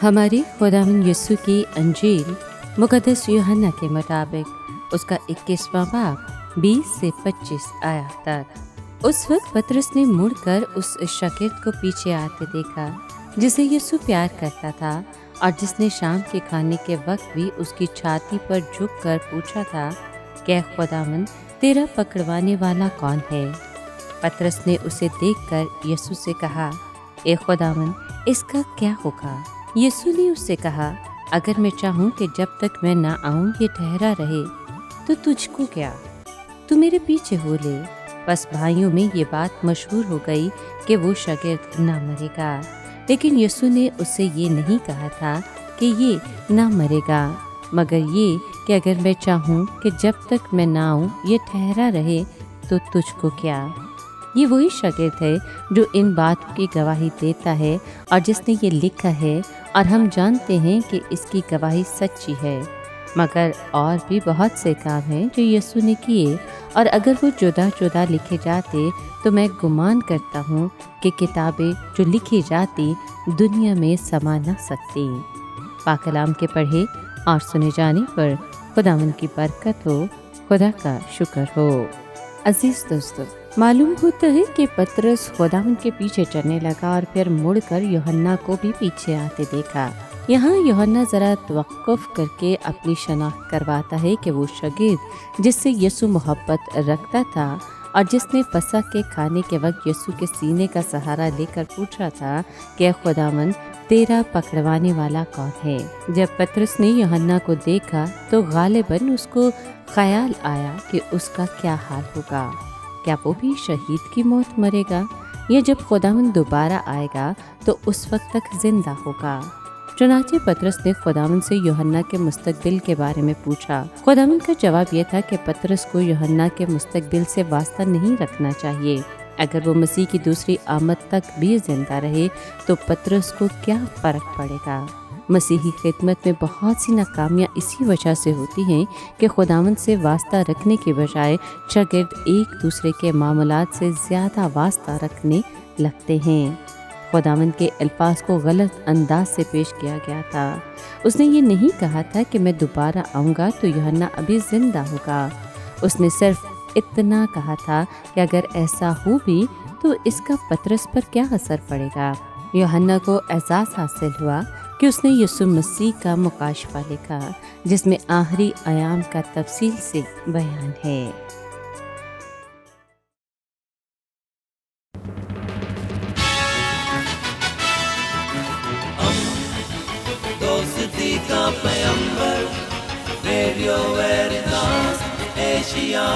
हमारे खुदावंद यीशु की अंजील मुक़द्दस यूहन्ना के मुताबिक उसका 21वां बाब 20 से 25 आयत तक। उस वक्त पतरस ने मुड़कर उस शागिर्द को पीछे आते देखा जिसे यीशु प्यार करता था और जिसने शाम के खाने के वक्त भी उसकी छाती पर झुककर पूछा था कि खुदावंद तेरा पकड़वाने वाला कौन है। पतरस ने उसे देखकर यीशु से कहा, ए खुदावंद इसका क्या होगा। यीशु ने उससे कहा, अगर मैं चाहूँ कि जब तक मैं ना आऊँ ये ठहरा रहे तो तुझको क्या, तू मेरे पीछे हो ले। बस भाइयों में ये बात मशहूर हो गई कि वो शागिर्द ना मरेगा, लेकिन यीशु ने उससे ये नहीं कहा था कि ये ना मरेगा, मगर ये कि अगर मैं चाहूँ कि जब तक मैं ना आऊँ ये ठहरा रहे तो तुझको क्या। ये वही शागिर्द है जो इन बातों की गवाही देता है और जिसने ये लिखा है, और हम जानते हैं कि इसकी गवाही सच्ची है। मगर और भी बहुत से काम हैं जो यीशु ने किए, और अगर वो जुदा जुदा लिखे जाते तो मैं गुमान करता हूँ कि किताबें जो लिखी जाती दुनिया में समा न सकती। पाक कलाम के पढ़े और सुने जाने पर खुदावंद की बरकत हो, खुदा का शुक्र हो। अजीज दोस्तों, मालूम होता है कि पतरस खुदावंद के पीछे चलने लगा और फिर मुड़कर यूहन्ना को भी पीछे आते देखा। यहाँ यूहन्ना जरा तवक्कुफ करके अपनी शनाख्त करवाता है कि वो शागिर्द जिससे यीशु मोहब्बत रखता था और जिसने फसह के खाने के वक्त यीशु के सीने का सहारा लेकर पूछा था कि खुदावंद तेरा पकड़वाने वाला कौन है। जब पतरस ने यूहन्ना को देखा तो गालिबन उसको ख्याल आया कि उसका क्या हाल होगा। क्या वो भी शहीद की मौत मरेगा, या जब खुदावंद दोबारा आएगा तो उस वक्त तक जिंदा होगा। चुनाचे पतरस ने खुदावंद से यूहन्ना के मुस्तकबिल के बारे में पूछा। खुदावंद का जवाब यह था कि पतरस को यूहन्ना के मुस्तकबिल से वास्ता नहीं रखना चाहिए। अगर वो मसीह की दूसरी आमद तक भी जिंदा रहे तो पतरस को क्या फ़र्क पड़ेगा। मसीही खिदमत में बहुत सी नाकामियाँ इसी वजह से होती हैं कि खुदावंद से वास्ता रखने के बजाय शागिर्द एक दूसरे के मामलात से ज़्यादा वास्ता रखने लगते हैं। खुदावंद के अल्फाज को गलत अंदाज से पेश किया गया था। उसने ये नहीं कहा था कि मैं दोबारा आऊँगा तो यूहन्ना अभी ज़िंदा होगा। उसने सिर्फ इतना कहा था कि अगर ऐसा हो भी तो इसका पतरस पर क्या असर पड़ेगा। यूहन्ना को एहसास हासिल हुआ कि उसने यीशु मसीह का मुकाशफा लिखा जिसमें आखिरी आयाम का तफसील से बयान है। दोस्ती का पैगंबर, रेडियो वेरितास एशिया।